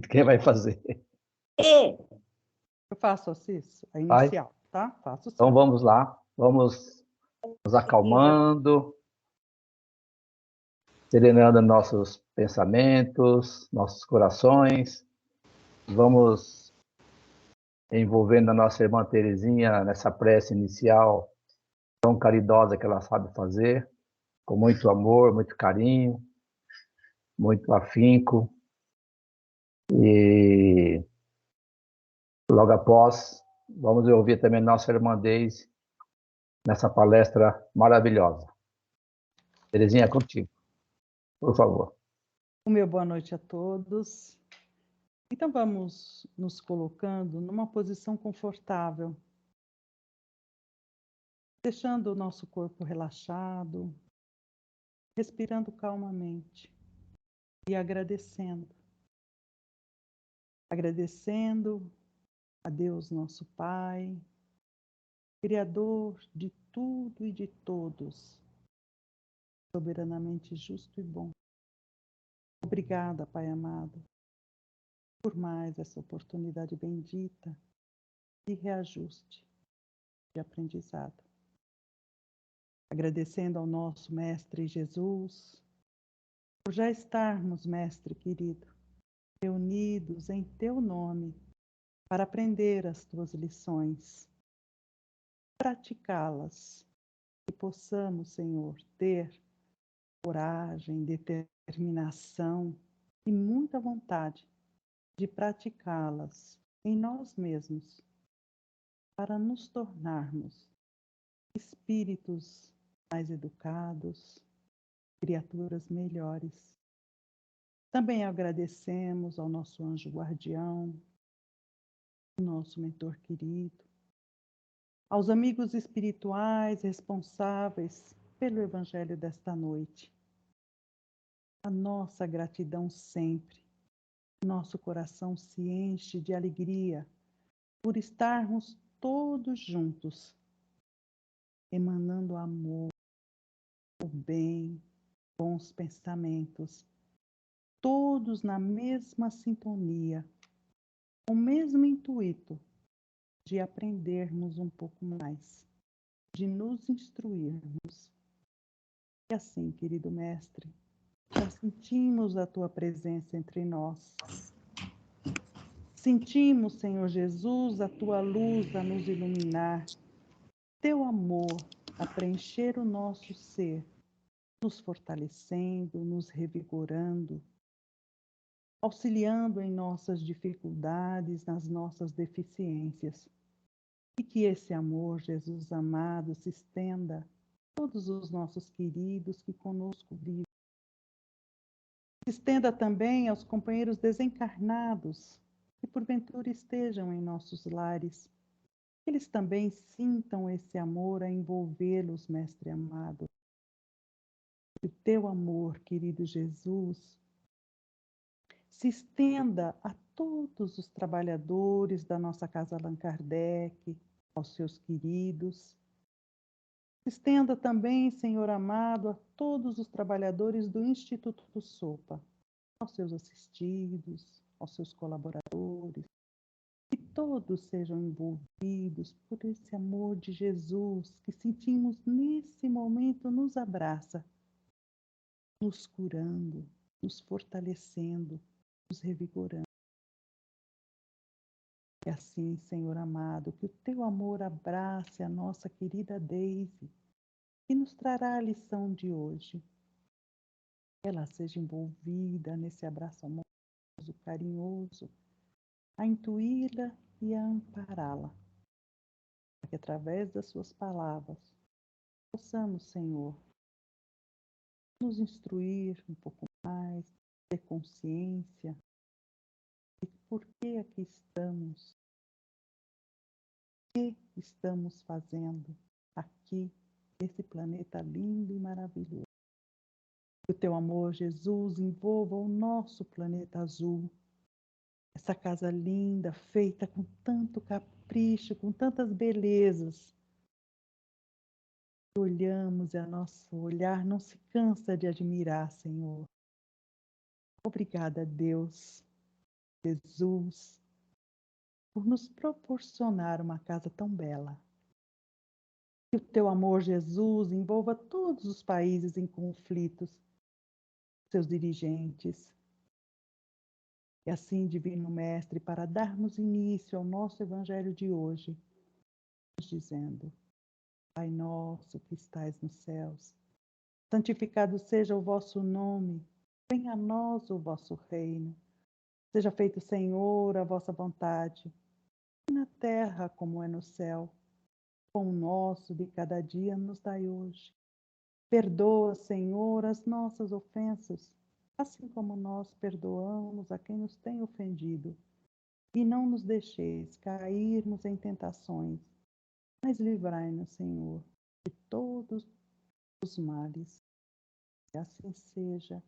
Quem vai fazer? Eu faço, Assis, a Vai? inicial, tá? Faço sim. Então vamos lá, vamos nos acalmando, serenando nossos pensamentos, nossos corações. Vamos envolvendo a nossa irmã Terezinha nessa prece inicial tão caridosa que ela sabe fazer, com muito amor, muito carinho, muito afinco. E logo após, vamos ouvir também nossa irmã Deise nessa palestra maravilhosa. Terezinha, é contigo, por favor. O meu boa noite a todos. Então vamos nos colocando numa posição confortável, deixando o nosso corpo relaxado, respirando calmamente e agradecendo. Agradecendo a Deus, nosso Pai, Criador de tudo e de todos, soberanamente justo e bom. Obrigada, Pai amado, por mais essa oportunidade bendita de reajuste, de aprendizado. Agradecendo ao nosso Mestre Jesus, por já estarmos, Mestre querido, reunidos em Teu nome, para aprender as Tuas lições, praticá-las, e possamos, Senhor, ter coragem, determinação e muita vontade de praticá-las em nós mesmos, para nos tornarmos espíritos mais educados, criaturas melhores. Também agradecemos ao nosso anjo guardião, ao nosso mentor querido, aos amigos espirituais responsáveis pelo evangelho desta noite. A nossa gratidão sempre. Nosso coração se enche de alegria por estarmos todos juntos, emanando amor, o bem, bons pensamentos, todos na mesma sintonia, com o mesmo intuito de aprendermos um pouco mais, de nos instruirmos. E assim, querido Mestre, já sentimos a Tua presença entre nós. Sentimos, Senhor Jesus, a Tua luz a nos iluminar, Teu amor a preencher o nosso ser, nos fortalecendo, nos revigorando, auxiliando em nossas dificuldades, nas nossas deficiências. E que esse amor, Jesus amado, se estenda a todos os nossos queridos que conosco vivem. Se estenda também aos companheiros desencarnados que porventura estejam em nossos lares. Que eles também sintam esse amor a envolvê-los, Mestre amado. Que o teu amor, querido Jesus, se estenda a todos os trabalhadores da nossa Casa Allan Kardec, aos seus queridos. Se estenda também, Senhor amado, a todos os trabalhadores do Instituto do Sopa, aos seus assistidos, aos seus colaboradores. Que todos sejam envolvidos por esse amor de Jesus que sentimos nesse momento, nos abraça, nos curando, nos fortalecendo, nos revigorando. E assim, Senhor amado, que o teu amor abrace a nossa querida Deise e nos trará a lição de hoje. Que ela seja envolvida nesse abraço amoroso, carinhoso, a intuí-la e a ampará-la. Para que através das suas palavras possamos, Senhor, nos instruir um pouco mais, ter consciência de por que aqui estamos, o que estamos fazendo aqui, nesse planeta lindo e maravilhoso. Que o teu amor, Jesus, envolva o nosso planeta azul, essa casa linda, feita com tanto capricho, com tantas belezas. Olhamos e o nosso olhar não se cansa de admirar, Senhor. Obrigada, Deus, Jesus, por nos proporcionar uma casa tão bela. Que o teu amor, Jesus, envolva todos os países em conflitos, seus dirigentes. E assim, Divino Mestre, para darmos início ao nosso Evangelho de hoje, dizendo: Pai nosso que estais nos céus, santificado seja o vosso nome, venha a nós o vosso reino. Seja feito, Senhor, a vossa vontade, na terra como é no céu. O pão nosso de cada dia nos dai hoje. Perdoa, Senhor, as nossas ofensas, assim como nós perdoamos a quem nos tem ofendido. E não nos deixeis cairmos em tentações, mas livrai-nos, Senhor, de todos os males. Que assim seja,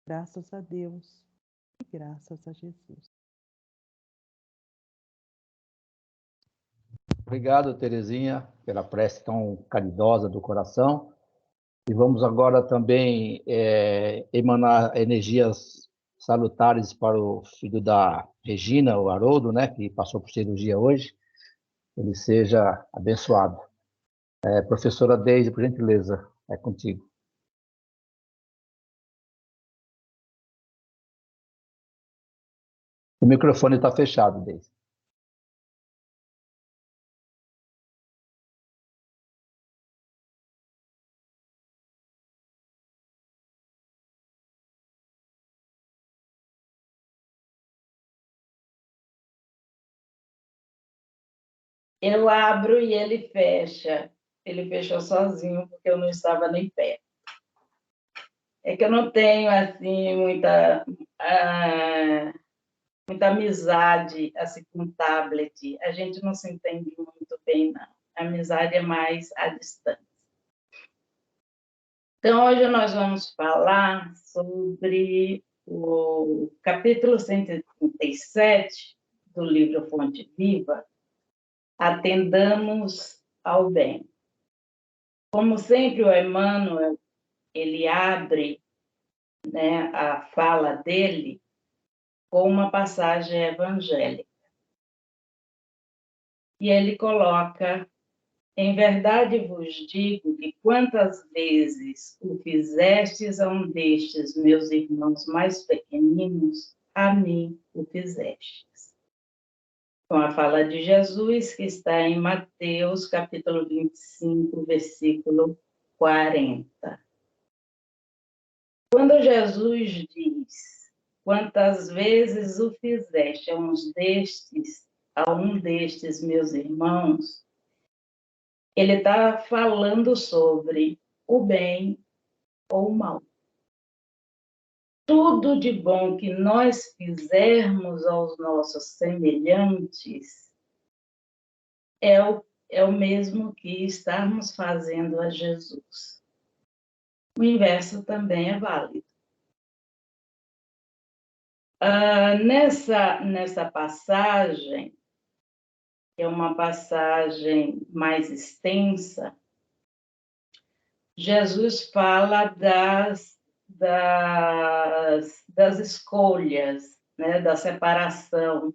graças a Deus e graças a Jesus. Obrigado, Terezinha, pela prece tão caridosa do coração. E vamos agora também emanar energias salutares para o filho da Regina, o Haroldo, né, que passou por cirurgia hoje. Ele seja abençoado. Professora Deise, por gentileza, é contigo. O microfone está fechado, Deise. Eu abro e ele fecha. Ele fechou sozinho, porque eu não estava nem perto. É que eu não tenho, assim, muita amizade assim, com tablet. A gente não se entende muito bem, não. A amizade é mais à distância. Então, hoje nós vamos falar sobre o capítulo 137 do livro Fonte Viva, Atendamos ao Bem. Como sempre, o Emmanuel, ele abre, né, a fala dele com uma passagem evangélica. E ele coloca: em verdade vos digo que quantas vezes o fizestes a um destes meus irmãos mais pequeninos, a mim o fizestes. Com a fala de Jesus, que está em Mateus, capítulo 25, versículo 40. Quando Jesus diz: quantas vezes o fizeste a um destes meus irmãos, ele está falando sobre o bem ou o mal. Tudo de bom que nós fizermos aos nossos semelhantes é o mesmo que estarmos fazendo a Jesus. O inverso também é válido. Nessa passagem, que é uma passagem mais extensa, Jesus fala das escolhas, né, da separação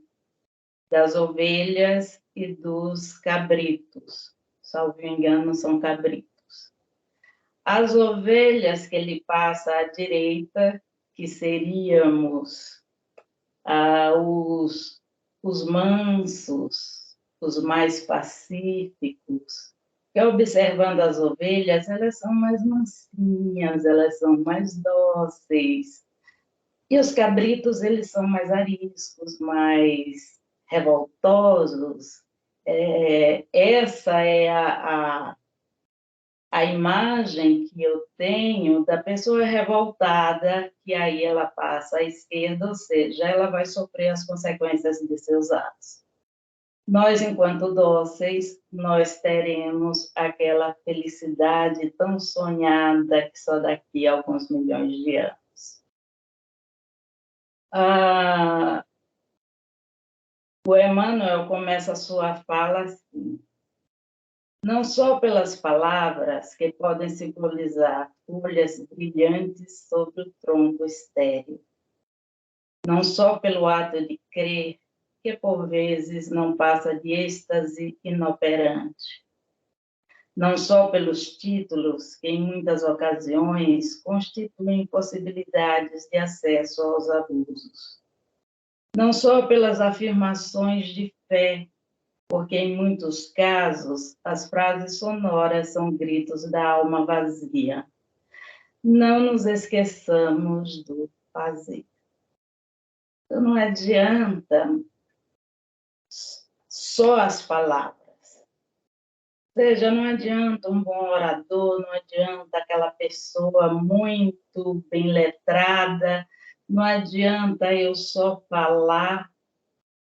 das ovelhas e dos cabritos. Salvo engano, são cabritos. As ovelhas que ele passa à direita, que seríamos os mansos, os mais pacíficos. E observando as ovelhas, elas são mais mansinhas, elas são mais dóceis. E os cabritos, eles são mais ariscos, mais revoltosos. Essa é a imagem que eu tenho da pessoa revoltada, que aí ela passa à esquerda, ou seja, ela vai sofrer as consequências de seus atos. Nós, enquanto dóceis, nós teremos aquela felicidade tão sonhada que só daqui a alguns milhões de anos. O Emmanuel começa a sua fala assim: não só pelas palavras que podem simbolizar folhas brilhantes sobre o tronco estéril, não só pelo ato de crer, que por vezes não passa de êxtase inoperante, não só pelos títulos, que em muitas ocasiões constituem possibilidades de acesso aos abusos, não só pelas afirmações de fé, porque em muitos casos as frases sonoras são gritos da alma vazia. Não nos esqueçamos do fazer. Então, não adianta só as palavras. Ou seja, não adianta um bom orador, não adianta aquela pessoa muito bem letrada, não adianta eu só falar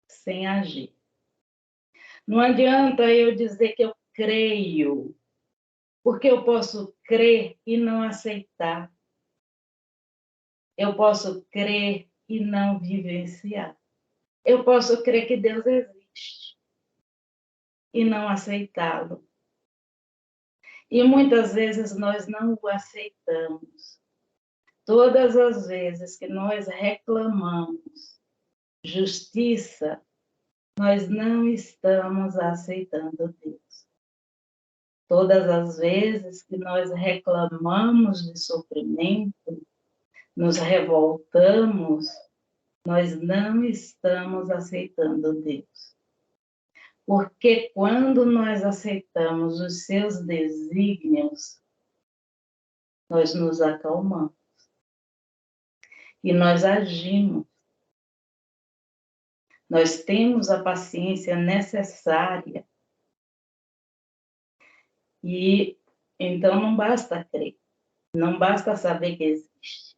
sem agir. Não adianta eu dizer que eu creio, porque eu posso crer e não aceitar. Eu posso crer e não vivenciar. Eu posso crer que Deus existe e não aceitá-lo. E muitas vezes nós não o aceitamos. Todas as vezes que nós reclamamos justiça, nós não estamos aceitando Deus. Todas as vezes que nós reclamamos de sofrimento, nos revoltamos, nós não estamos aceitando Deus. Porque quando nós aceitamos os seus desígnios, nós nos acalmamos. E nós agimos. Nós temos a paciência necessária. E então não basta crer, não basta saber que existe.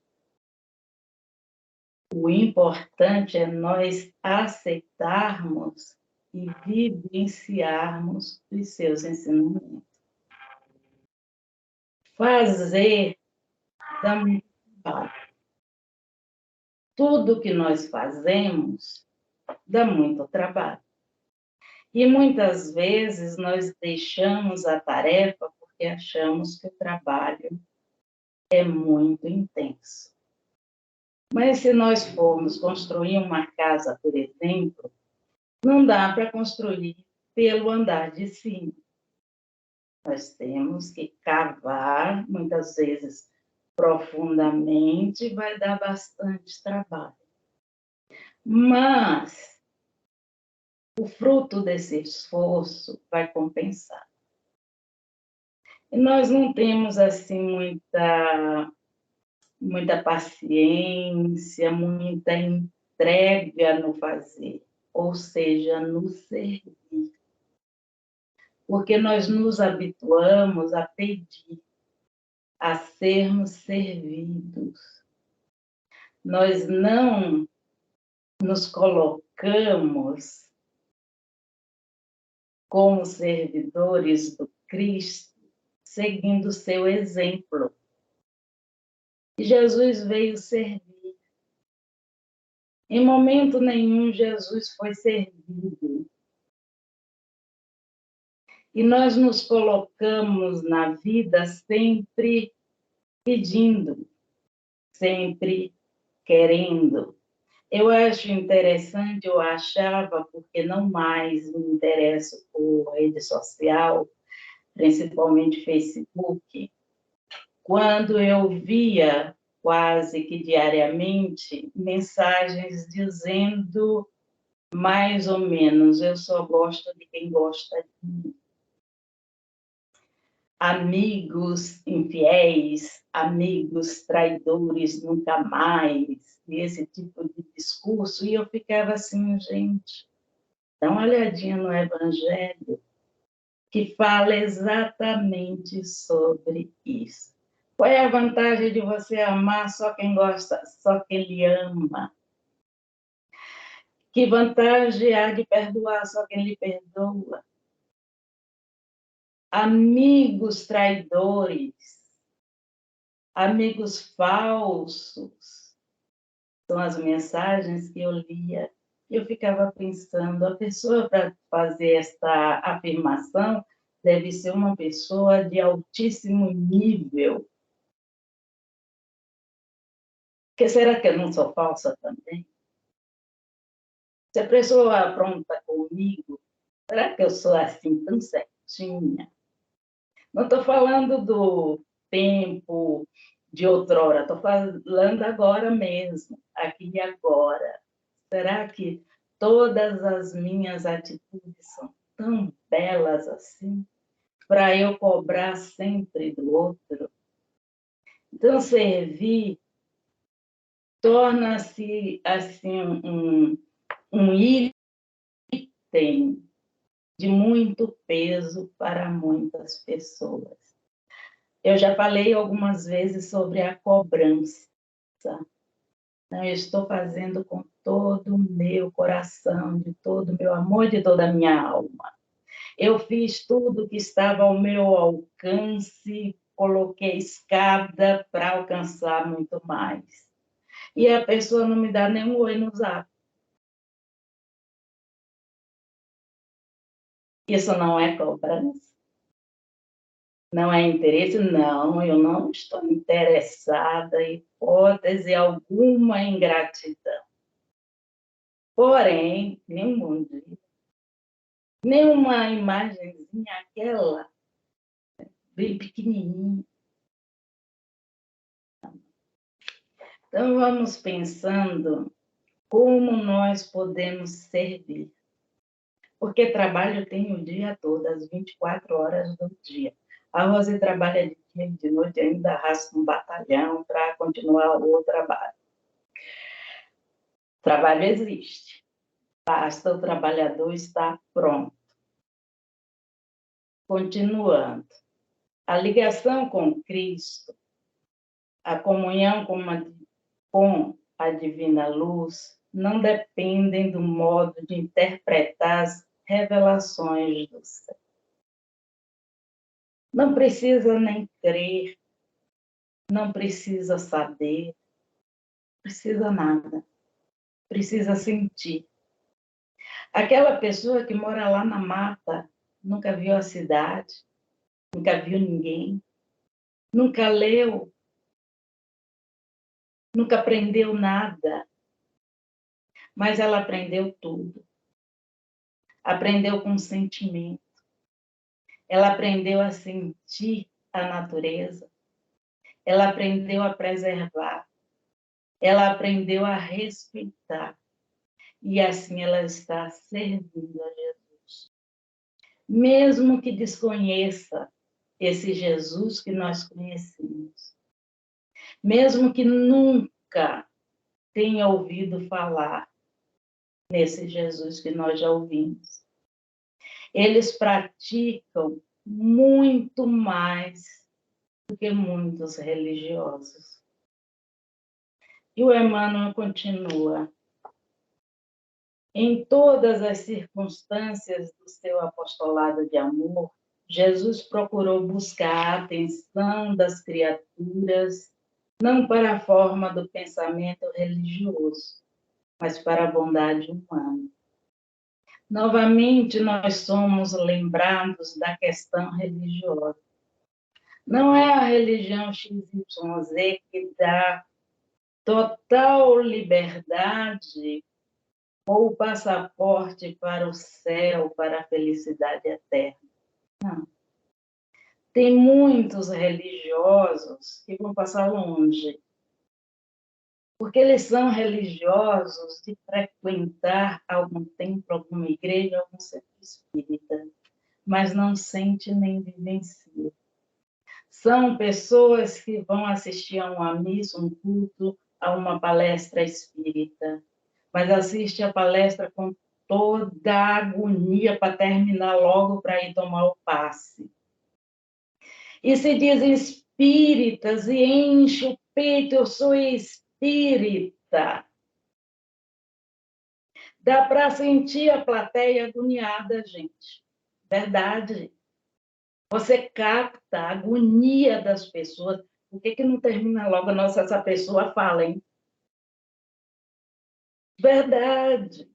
O importante é nós aceitarmos e vivenciarmos os seus ensinamentos. Fazer dá muito trabalho. Tudo que nós fazemos dá muito trabalho. E muitas vezes nós deixamos a tarefa porque achamos que o trabalho é muito intenso. Mas se nós formos construir uma casa, por exemplo, não dá para construir pelo andar de cima. Nós temos que cavar, muitas vezes profundamente, vai dar bastante trabalho. Mas o fruto desse esforço vai compensar. E nós não temos assim muita paciência, muita entrega no fazer, ou seja, no servir. Porque nós nos habituamos a pedir, a sermos servidos. Nós não nos colocamos como servidores do Cristo, seguindo o seu exemplo. Jesus veio servir. Em momento nenhum, Jesus foi servido. E nós nos colocamos na vida sempre pedindo, sempre querendo. Eu acho interessante, eu achava, porque não mais me interesso por rede social, principalmente Facebook, quando eu via quase que diariamente mensagens dizendo mais ou menos, eu só gosto de quem gosta de mim. Amigos infiéis, amigos traidores nunca mais, e esse tipo de discurso, e eu ficava assim, gente, dá uma olhadinha no Evangelho, que fala exatamente sobre isso. Qual é a vantagem de você amar só quem gosta, só quem lhe ama? Que vantagem há de perdoar só quem lhe perdoa? Amigos traidores, amigos falsos, são as mensagens que eu lia. Eu ficava pensando, a pessoa para fazer esta afirmação deve ser uma pessoa de altíssimo nível. Porque será que eu não sou falsa também? Se a pessoa apronta comigo, será que eu sou assim tão certinha? Não estou falando do tempo de outrora, estou falando agora mesmo, aqui e agora. Será que todas as minhas atitudes são tão belas assim, para eu cobrar sempre do outro? Então, servir torna-se assim um item de muito peso para muitas pessoas. Eu já falei algumas vezes sobre a cobrança. Eu estou fazendo com todo o meu coração, de todo o meu amor, de toda a minha alma. Eu fiz tudo que estava ao meu alcance, coloquei escada para alcançar muito mais. E a pessoa não me dá nenhum oi no zap. Isso não é cobrança? Não é interesse? Não, eu não estou interessada em hipótese alguma em gratidão. Porém, nenhum dia, nenhuma imagenzinha, aquela, bem pequenininha. Então, vamos pensando como nós podemos servir. Porque trabalho tem o dia todo, as 24 horas do dia. A Rose trabalha de dia e de noite, ainda arrasta um batalhão para continuar o trabalho. Trabalho existe. Basta o trabalhador estar pronto. Continuando. A ligação com Cristo, a comunhão com a divina luz, não dependem do modo de interpretar as revelações do céu. Não precisa nem crer, não precisa saber, não precisa nada, precisa sentir. Aquela pessoa que mora lá na mata, nunca viu a cidade, nunca viu ninguém, nunca leu, nunca aprendeu nada, mas ela aprendeu tudo. Aprendeu com sentimento. Ela aprendeu a sentir a natureza. Ela aprendeu a preservar. Ela aprendeu a respeitar. E assim ela está servindo a Jesus. Mesmo que desconheça esse Jesus que nós conhecemos. Mesmo que nunca tenha ouvido falar nesse Jesus que nós já ouvimos. Eles praticam muito mais do que muitos religiosos. E o Emmanuel continua. Em todas as circunstâncias do seu apostolado de amor, Jesus procurou buscar a atenção das criaturas, não para a forma do pensamento religioso, mas para a bondade humana. Novamente, nós somos lembrados da questão religiosa. Não é a religião XYZ que dá total liberdade ou o passaporte para o céu, para a felicidade eterna. Não. Tem muitos religiosos que vão passar longe, porque eles são religiosos de frequentar algum templo, alguma igreja, algum centro espírita, mas não sente nem vivencia. São pessoas que vão assistir a uma missa, um culto, a uma palestra espírita, mas assiste a palestra com toda a agonia para terminar logo para ir tomar o passe. E se dizem espíritas e enche o peito, eu sou espírita. Dá para sentir a plateia agoniada, gente. Verdade. Você capta a agonia das pessoas. Por que não termina logo? Nossa, essa pessoa fala, hein? Verdade.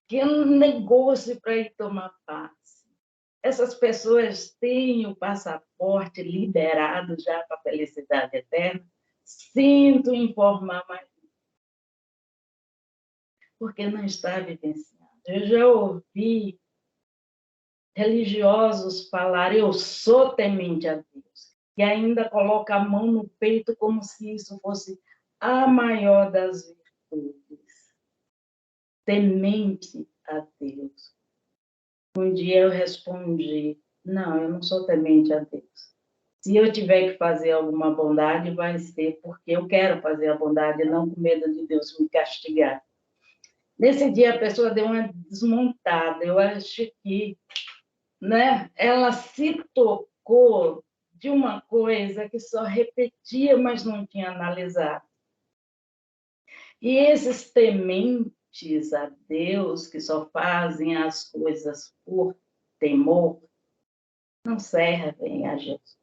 Que é um negócio para ir tomar passe. Essas pessoas têm o passaporte liberado já para a felicidade eterna. Sinto informar mais. porque não está vivenciando. Eu já ouvi religiosos falar, eu sou temente a Deus, e ainda coloca a mão no peito como se isso fosse a maior das virtudes. Temente a Deus. Um dia eu respondi, não, eu não sou temente a Deus. Se eu tiver que fazer alguma bondade, vai ser porque eu quero fazer a bondade, não com medo de Deus me castigar. Nesse dia a pessoa deu uma desmontada, eu acho que, né, ela se tocou de uma coisa que só repetia, mas não tinha analisado. E esses tementes a Deus, que só fazem as coisas por temor, não servem a Jesus.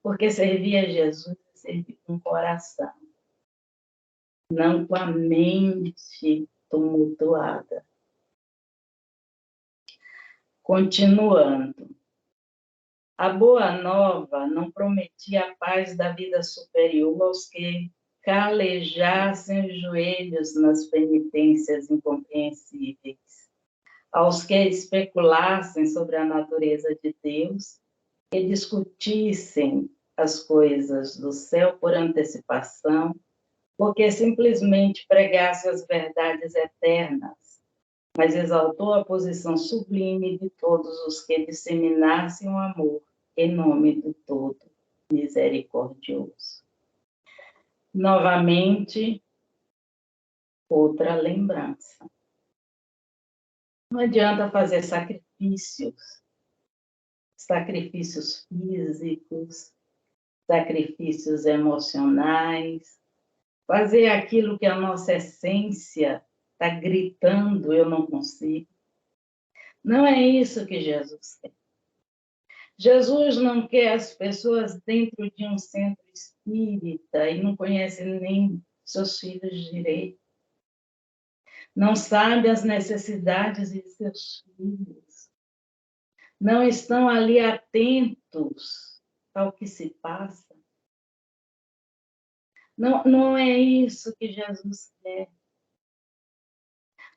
Porque servir a Jesus é servir com o coração, não com a mente tumultuada. Continuando. A boa nova não prometia a paz da vida superior aos que calejassem os joelhos nas penitências incompreensíveis, aos que especulassem sobre a natureza de Deus e discutissem as coisas do céu por antecipação, porque simplesmente pregasse as verdades eternas, mas exaltou a posição sublime de todos os que disseminassem o amor em nome do Todo Misericordioso. Novamente, outra lembrança. Não adianta fazer sacrifícios físicos, sacrifícios emocionais, fazer aquilo que a nossa essência está gritando, eu não consigo. Não é isso que Jesus quer. Jesus não quer as pessoas dentro de um centro espírita e não conhece nem seus filhos direito. Não sabe as necessidades de seus filhos. Não estão ali atentos ao que se passa. Não é isso que Jesus quer.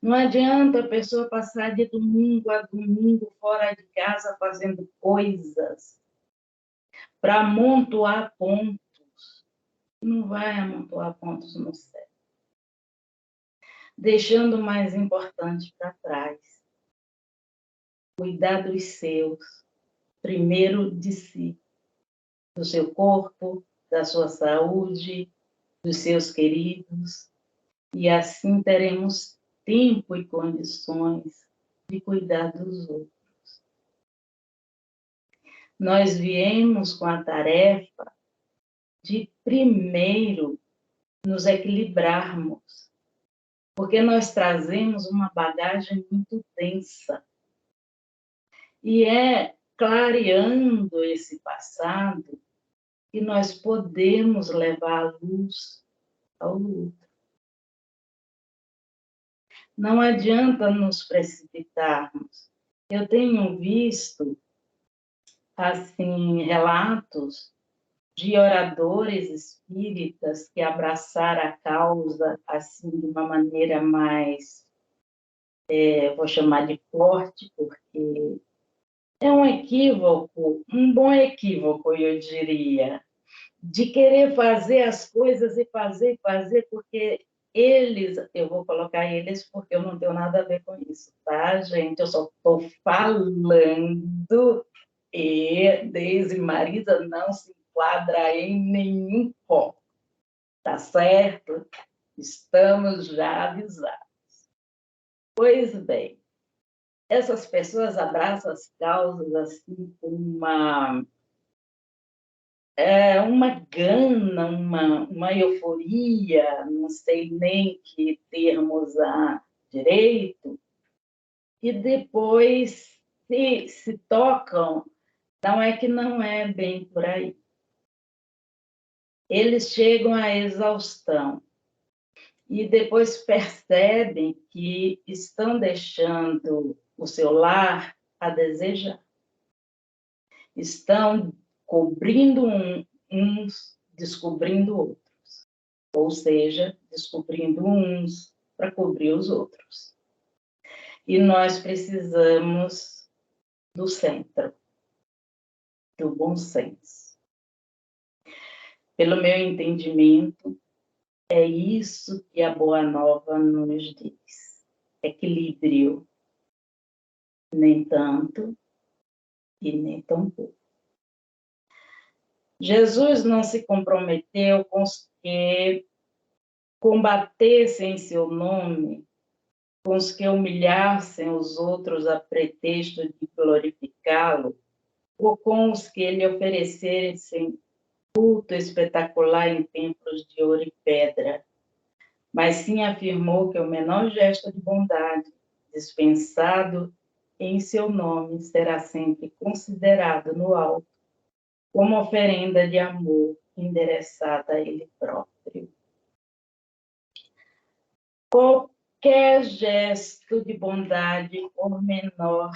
Não adianta a pessoa passar de domingo a domingo fora de casa fazendo coisas para amontoar pontos. Não vai amontoar pontos no céu. Deixando o mais importante para trás. Cuidar dos seus, primeiro de si, do seu corpo, da sua saúde, dos seus queridos, e assim teremos tempo e condições de cuidar dos outros. Nós viemos com a tarefa de primeiro nos equilibrarmos, porque nós trazemos uma bagagem muito densa. E é clareando esse passado que nós podemos levar a luz ao outro. Não adianta nos precipitarmos. Eu tenho visto assim relatos de oradores espíritas que abraçaram a causa assim de uma maneira mais, vou chamar de forte, porque é um equívoco, um bom equívoco, eu diria, de querer fazer as coisas e fazer, porque eles, eu vou colocar eles porque eu não tenho nada a ver com isso, tá, gente? Eu só estou falando e Deise e Marisa não se enquadra em nenhum ponto, tá certo? Estamos já avisados. Pois bem, essas pessoas abraçam as causas assim com uma gana, uma euforia, não sei nem que termos há direito, e depois se tocam, não é que não é bem por aí. Eles chegam à exaustão e depois percebem que estão deixando o seu lar a desejar. Estão cobrindo uns, descobrindo outros. ou seja, descobrindo uns para cobrir os outros. E nós precisamos do centro, do bom senso. Pelo meu entendimento, é isso que a Boa Nova nos diz. Equilíbrio, nem tanto e nem tão pouco. Jesus não se comprometeu com os que combatessem em seu nome, com os que humilhassem os outros a pretexto de glorificá-lo, ou com os que lhe oferecessem culto espetacular em templos de ouro e pedra, mas sim afirmou que o menor gesto de bondade dispensado em seu nome será sempre considerado no alto como oferenda de amor endereçada a ele próprio. Qualquer gesto de bondade, por menor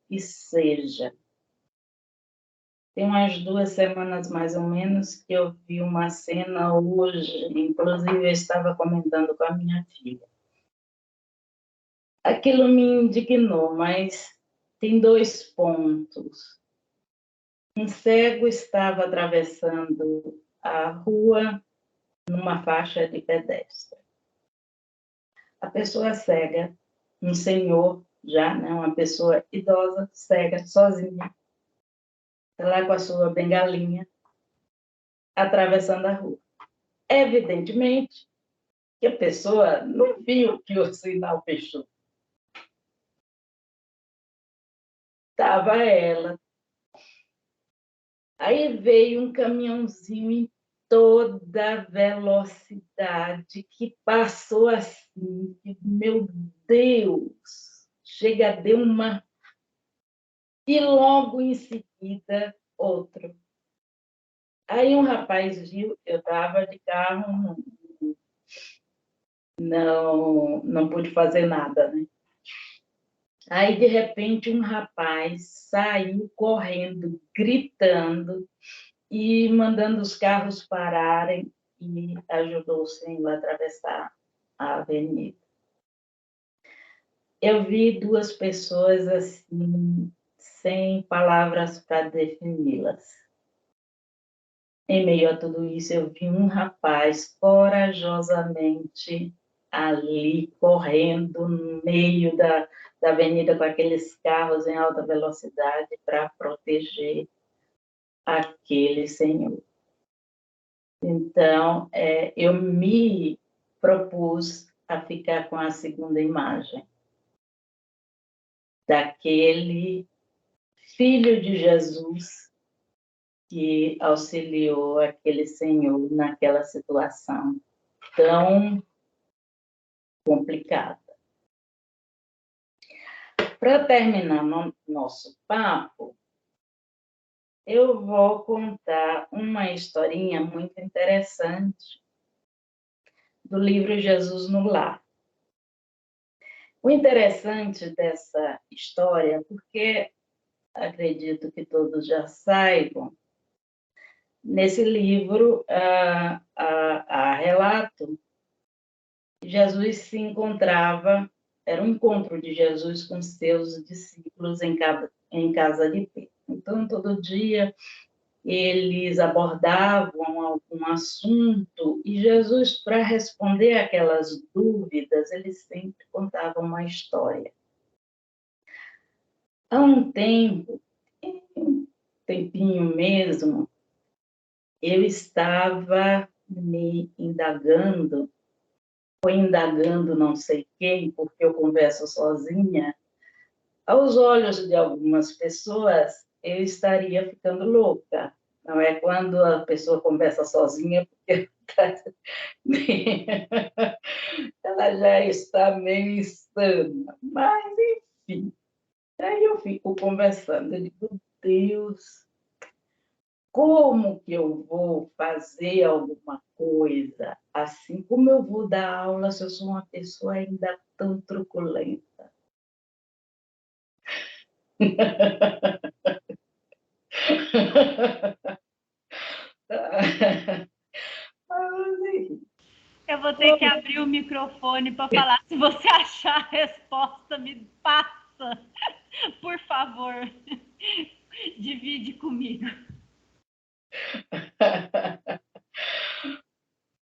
que seja. Tem umas 2 semanas, mais ou menos, que eu vi uma cena hoje, inclusive eu estava comentando com a minha filha. Aquilo me indignou, mas tem 2 pontos. Um cego estava atravessando a rua numa faixa de pedestre. A pessoa cega, um senhor já, né, uma pessoa idosa, cega, sozinha, está lá com a sua bengalinha, atravessando a rua. Evidentemente que a pessoa não viu que o sinal fechou. Estava ela. Aí veio um caminhãozinho em toda velocidade, que passou assim, que, meu Deus, chega, deu uma... E logo em seguida, outro. Aí um rapaz viu, eu estava de carro, não pude fazer nada, né? Aí, de repente, um rapaz saiu correndo, gritando e mandando os carros pararem e ajudou o senhor a atravessar a avenida. Eu vi 2 pessoas assim, sem palavras para defini-las. Em meio a tudo isso, eu vi um rapaz corajosamente ali, correndo no meio da avenida com aqueles carros em alta velocidade para proteger aquele senhor. Então, eu me propus a ficar com a segunda imagem daquele filho de Jesus que auxiliou aquele senhor naquela situação tão complicada. Para terminar nosso papo, eu vou contar uma historinha muito interessante do livro Jesus no Lar. O interessante dessa história, porque acredito que todos já saibam, nesse livro há relato que Jesus se encontrava, era um encontro de Jesus com seus discípulos em casa de Pedro. Então, todo dia eles abordavam algum assunto e Jesus, para responder aquelas dúvidas, ele sempre contava uma história. Há um tempinho mesmo, eu estava me indagando, ou indagando não sei quem, porque eu converso sozinha. Aos olhos de algumas pessoas, eu estaria ficando louca. Não é quando a pessoa conversa sozinha, porque ela já está meio insana. Mas, enfim, aí eu fico conversando. Eu digo, Deus, como que eu vou fazer alguma coisa assim? Como eu vou dar aula se eu sou uma pessoa ainda tão truculenta? Eu vou ter que abrir o microfone para falar. Se você achar a resposta, me passa. Por favor, divide comigo.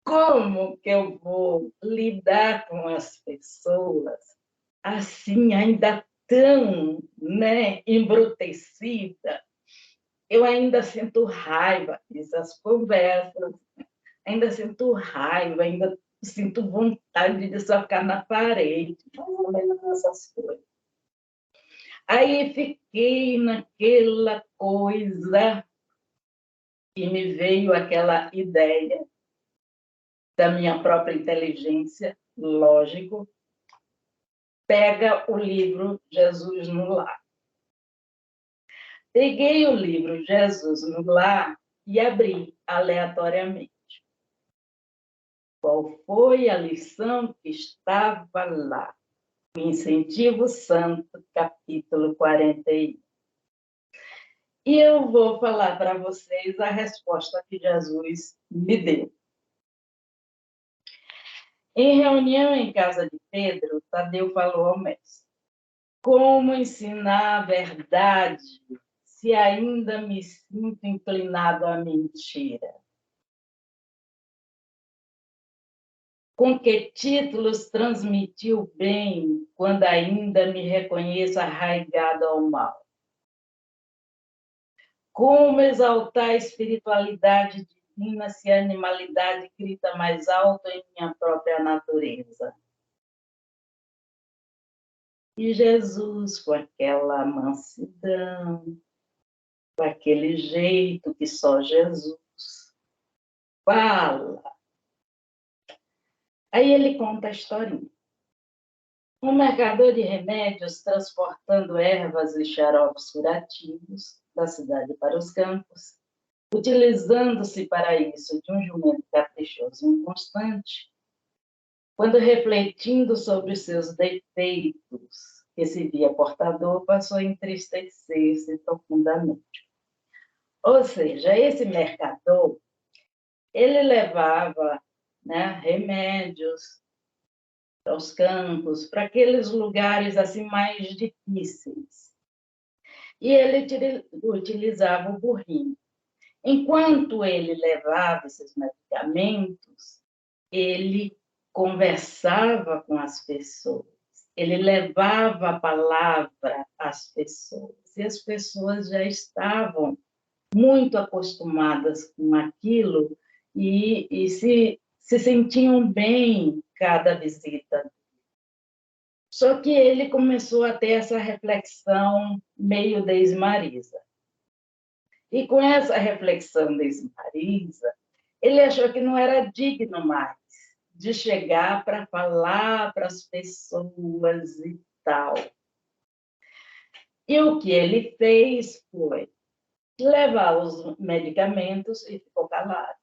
Como que eu vou lidar com as pessoas assim, ainda tão, né, embrutecida? Eu ainda sinto raiva dessas conversas, ainda sinto raiva, ainda sinto vontade de socar na parede, mais ou menos essas coisas. Aí fiquei naquela coisa e me veio aquela ideia da minha própria inteligência, lógico, pega o livro Jesus no Lar. Peguei o livro Jesus no Lar e abri aleatoriamente. Qual foi a lição que estava lá? O Incentivo Santo, capítulo 41. E eu vou falar para vocês a resposta que Jesus me deu. Em reunião em casa de Pedro, Tadeu falou ao mestre: como ensinar a verdade se ainda me sinto inclinado à mentira? Com que títulos transmitir o bem quando ainda me reconheço arraigado ao mal? Como exaltar a espiritualidade divina se a animalidade grita mais alto em minha própria natureza? E Jesus, com aquela mansidão, com aquele jeito que só Jesus fala. Aí ele conta a historinha. Um mercador de remédios transportando ervas e xaropes curativos da cidade para os campos, utilizando-se para isso de um jumento caprichoso e inconstante, quando refletindo sobre os seus defeitos, que se via portador, passou a entristecer-se profundamente. Ou seja, esse mercador, ele levava, né, remédios para os campos, para aqueles lugares assim mais difíceis. E ele utilizava o burrinho. Enquanto ele levava esses medicamentos, ele conversava com as pessoas, ele levava a palavra às pessoas, e as pessoas já estavam muito acostumadas com aquilo e se sentiam bem cada visita. Só que ele começou a ter essa reflexão meio de esmariza. E com essa reflexão de esmariza, ele achou que não era digno mais de chegar para falar para as pessoas e tal. E o que ele fez foi levar os medicamentos e ficou calado.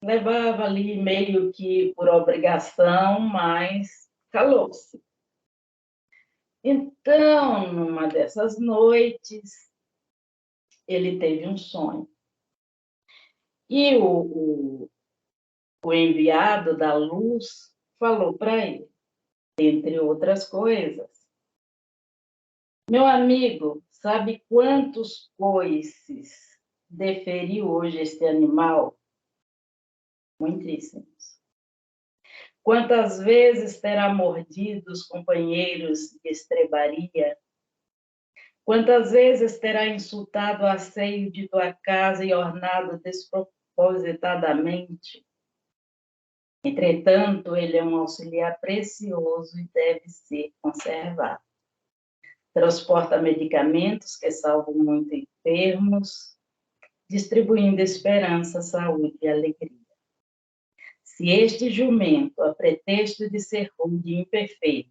Levava ali meio que por obrigação, mas calou-se. Então, numa dessas noites, ele teve um sonho. E o enviado da luz falou para ele, entre outras coisas: meu amigo, sabe quantos coices deferiu hoje este animal? Muitíssimos. Quantas vezes terá mordido os companheiros de estrebaria? Quantas vezes terá insultado o asseio de tua casa e ornado despropositadamente? Entretanto, ele é um auxiliar precioso e deve ser conservado. Transporta medicamentos que salvam muitos enfermos, distribuindo esperança, saúde e alegria. Se este jumento, a pretexto de ser rude e imperfeito,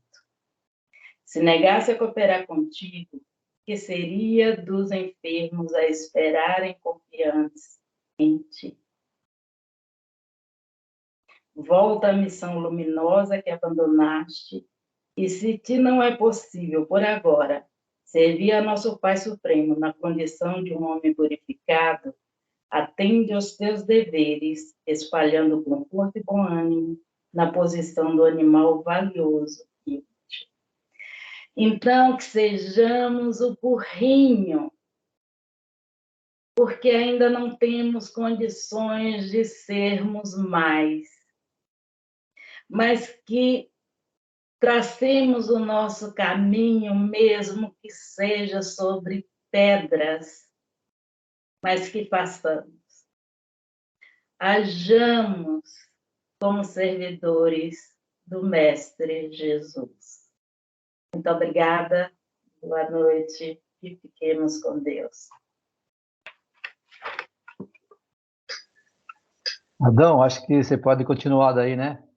se negasse a cooperar contigo, que seria dos enfermos a esperarem confiantes em ti? Volta à missão luminosa que abandonaste, e se te não é possível, por agora, servir a nosso Pai Supremo na condição de um homem purificado, atende aos teus deveres, espalhando conforto e bom ânimo na posição do animal valioso e útil. Então, que sejamos o burrinho, porque ainda não temos condições de sermos mais, mas que tracemos o nosso caminho, mesmo que seja sobre pedras, mas que façamos. Hajamos como servidores do Mestre Jesus. Muito obrigada, boa noite e fiquemos com Deus. Adão, acho que você pode continuar daí, né?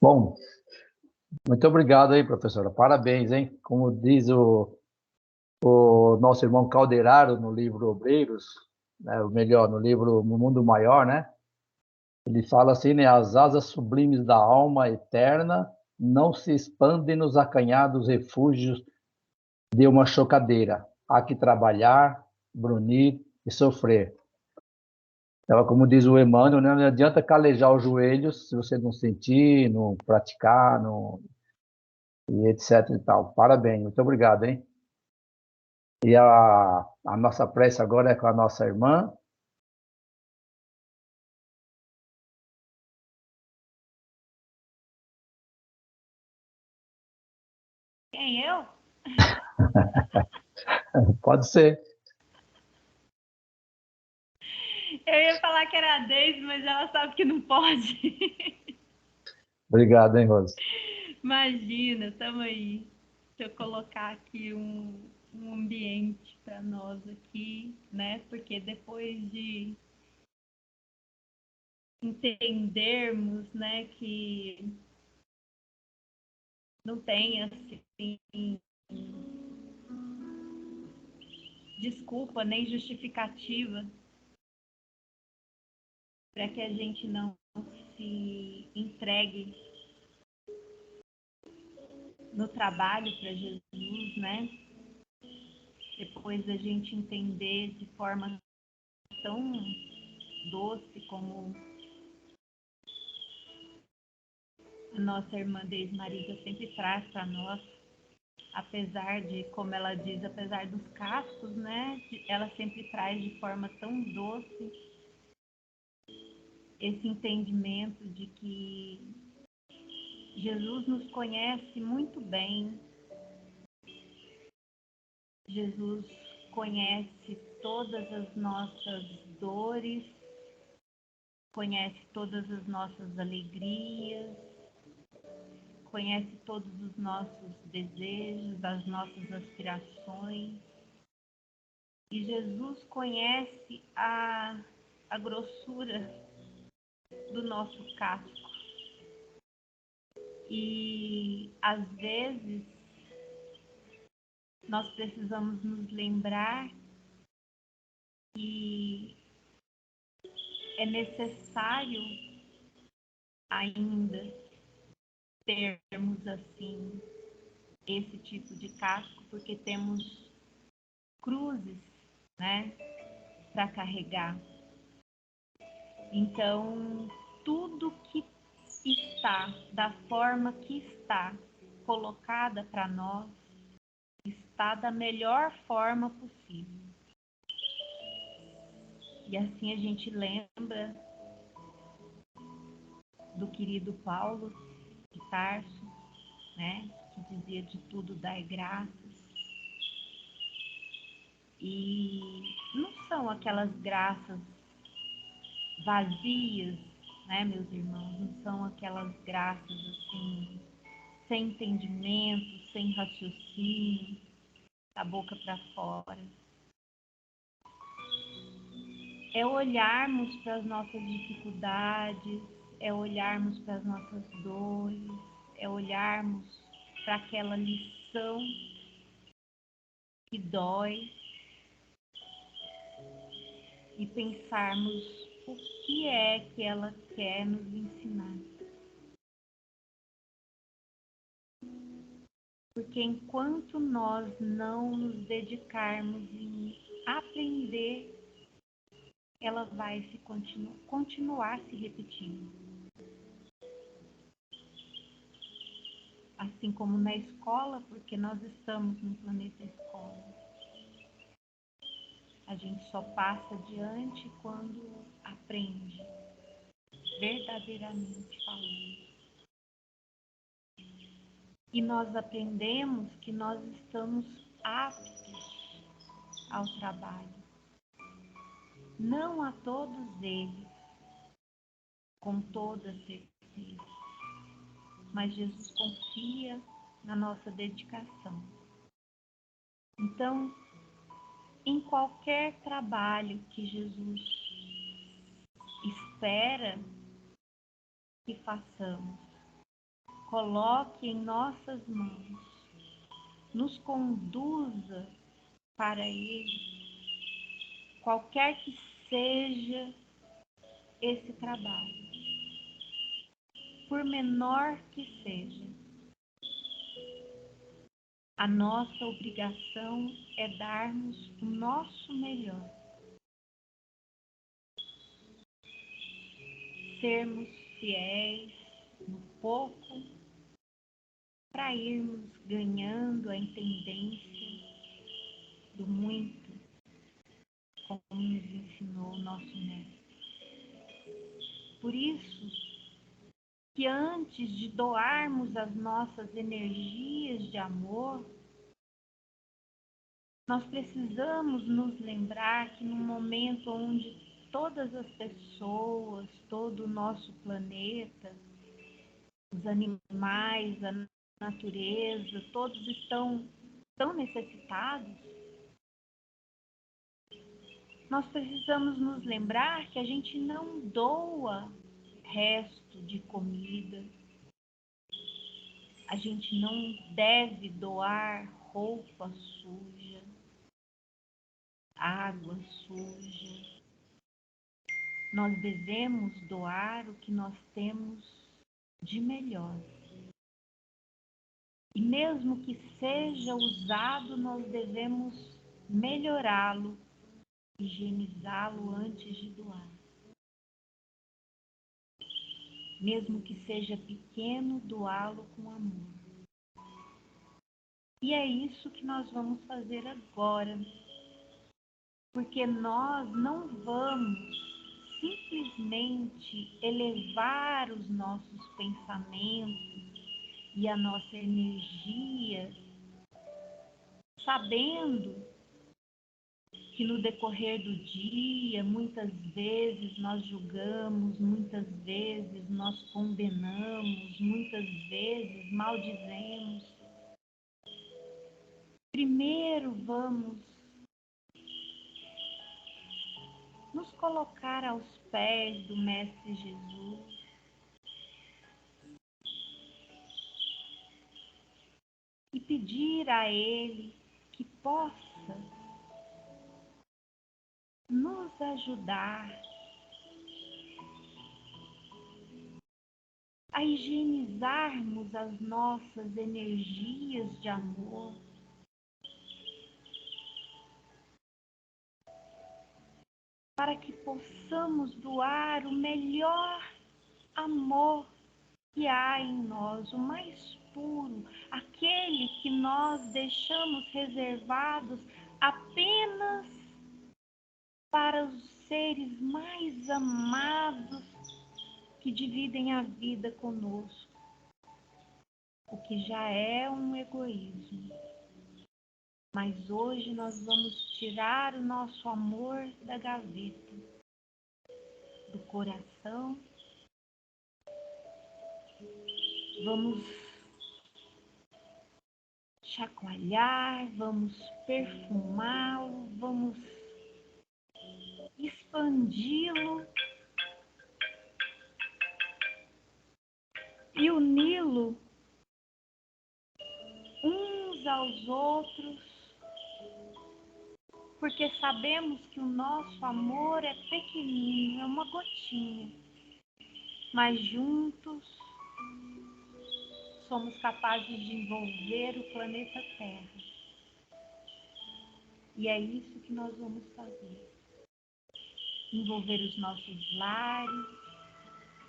Bom, muito obrigado aí, professora. Parabéns, hein? Como diz o nosso irmão Calderaro no livro Obreiros, né? Ou melhor, no livro Mundo Maior, né? Ele fala assim, né? As asas sublimes da alma eterna não se expandem nos acanhados refúgios de uma chocadeira. Há que trabalhar, brunir e sofrer. Então, como diz o Emmanuel, né, não adianta calejar os joelhos se você não sentir, não praticar, não... e etc e tal. Parabéns, muito obrigado, hein? E a nossa prece agora é com a nossa irmã. Quem, eu? Pode ser. Eu ia falar que era a Deise, mas ela sabe que não pode. Obrigado, hein, Rose? Imagina, estamos aí. Deixa eu colocar aqui um ambiente para nós aqui, né? Porque depois de entendermos, né, que não tem assim desculpa nem justificativa para que a gente não se entregue no trabalho para Jesus, né? Depois da gente entender de forma tão doce como a nossa irmã Deise Marisa sempre traz para nós, apesar de, como ela diz, apesar dos cascos, né? Ela sempre traz de forma tão doce esse entendimento de que Jesus nos conhece muito bem. Jesus conhece todas as nossas dores, conhece todas as nossas alegrias, conhece todos os nossos desejos, as nossas aspirações. E Jesus conhece a grossura do nosso casco. E às vezes nós precisamos nos lembrar que é necessário ainda termos assim esse tipo de casco, porque temos cruzes, né, para carregar. Então, tudo que está da forma que está colocada para nós está da melhor forma possível. E assim a gente lembra do querido Paulo de Tarso, né, que dizia de tudo dar graças. E não são aquelas graças vazias, né, meus irmãos? Não são aquelas graças assim, sem entendimento, sem raciocínio, da boca para fora. É olharmos para as nossas dificuldades, é olharmos para as nossas dores, é olharmos para aquela lição que dói e pensarmos o que é que ela quer nos ensinar. Porque enquanto nós não nos dedicarmos em aprender ela vai continuar se repetindo. Assim como na escola, porque nós estamos no planeta escola. A gente só passa adiante quando aprende, verdadeiramente falando. E nós aprendemos que nós estamos aptos ao trabalho. Não a todos eles, com toda certeza, mas Jesus confia na nossa dedicação. Então, em qualquer trabalho que Jesus espera que façamos, coloque em nossas mãos, nos conduza para Ele, qualquer que seja esse trabalho, por menor que seja. A nossa obrigação é darmos o nosso melhor. Sermos fiéis no pouco, para irmos ganhando a intendência do muito, como nos ensinou o nosso mestre. Por isso, que antes de doarmos as nossas energias de amor, nós precisamos nos lembrar que no momento onde todas as pessoas, todo o nosso planeta, os animais, a natureza, todos estão tão necessitados, nós precisamos nos lembrar que a gente não doa resto de comida, a gente não deve doar roupa suja, água suja. Nós devemos doar o que nós temos de melhor. E mesmo que seja usado, nós devemos melhorá-lo, higienizá-lo antes de doar. Mesmo que seja pequeno, doá-lo com amor. E é isso que nós vamos fazer agora, porque nós não vamos simplesmente elevar os nossos pensamentos e a nossa energia, sabendo que no decorrer do dia, muitas vezes nós julgamos, muitas vezes nós condenamos, muitas vezes maldizemos. Primeiro vamos nos colocar aos pés do Mestre Jesus e pedir a Ele que possa nos ajudar a higienizarmos as nossas energias de amor, para que possamos doar o melhor amor que há em nós, o mais puro, aquele que nós deixamos reservados apenas para os seres mais amados que dividem a vida conosco, o que já é um egoísmo. Mas hoje nós vamos tirar o nosso amor da gaveta, do coração. Vamos chacoalhar, vamos perfumá-lo, vamos expandi-lo e uni-lo uns aos outros, porque sabemos que o nosso amor é pequenino, é uma gotinha, mas juntos somos capazes de envolver o planeta Terra. E é isso que nós vamos fazer. envolver os nossos lares,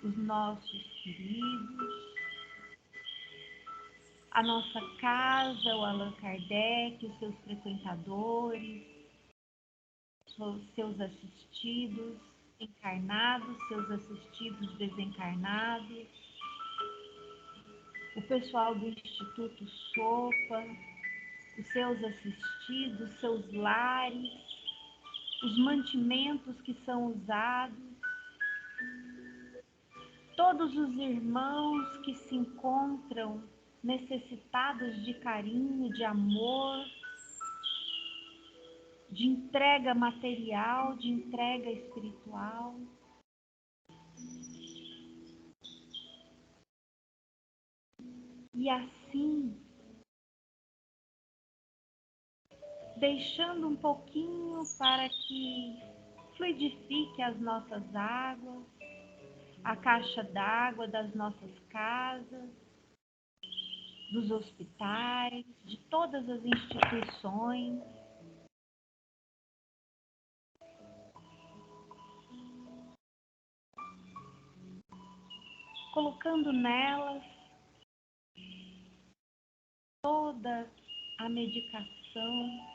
os nossos queridos, a nossa casa, o Allan Kardec, os seus frequentadores, os seus assistidos encarnados, seus assistidos desencarnados, o pessoal do Instituto Sopa, os seus assistidos, seus lares, os mantimentos que são usados, todos os irmãos que se encontram necessitados de carinho, de amor, de entrega material, de entrega espiritual. E assim, deixando um pouquinho para que fluidifique as nossas águas, a caixa d'água das nossas casas, dos hospitais, de todas as instituições. Colocando nelas toda a medicação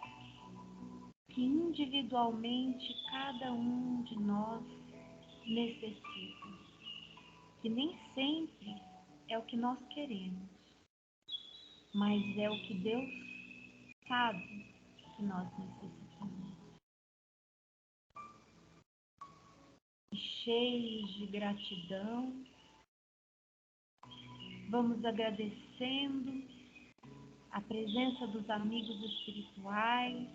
que individualmente cada um de nós necessita, que nem sempre é o que nós queremos, mas é o que Deus sabe que nós necessitamos. E cheios de gratidão, vamos agradecendo a presença dos amigos espirituais,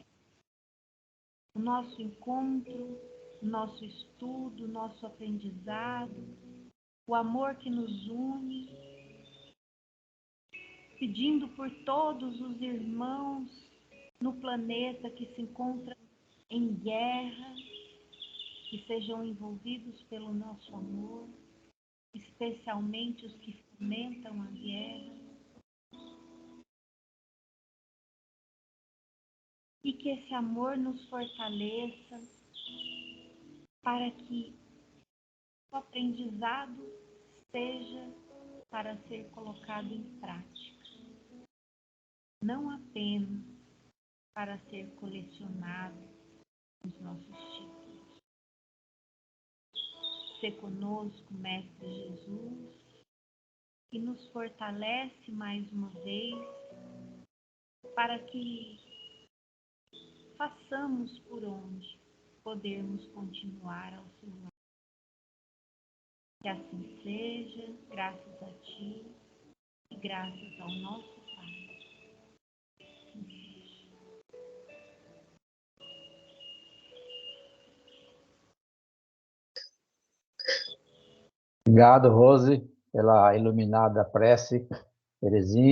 o nosso encontro, o nosso estudo, o nosso aprendizado, o amor que nos une, pedindo por todos os irmãos no planeta que se encontram em guerra, que sejam envolvidos pelo nosso amor, especialmente os que fomentam a guerra. E que esse amor nos fortaleça para que o aprendizado seja para ser colocado em prática, não apenas para ser colecionado nos nossos títulos. Se conosco, Mestre Jesus, que nos fortalece mais uma vez para que façamos por onde podermos continuar ao seu lado. Que assim seja, graças a Ti e graças ao nosso Pai. Obrigado, Rose, pela iluminada prece. Terezinha.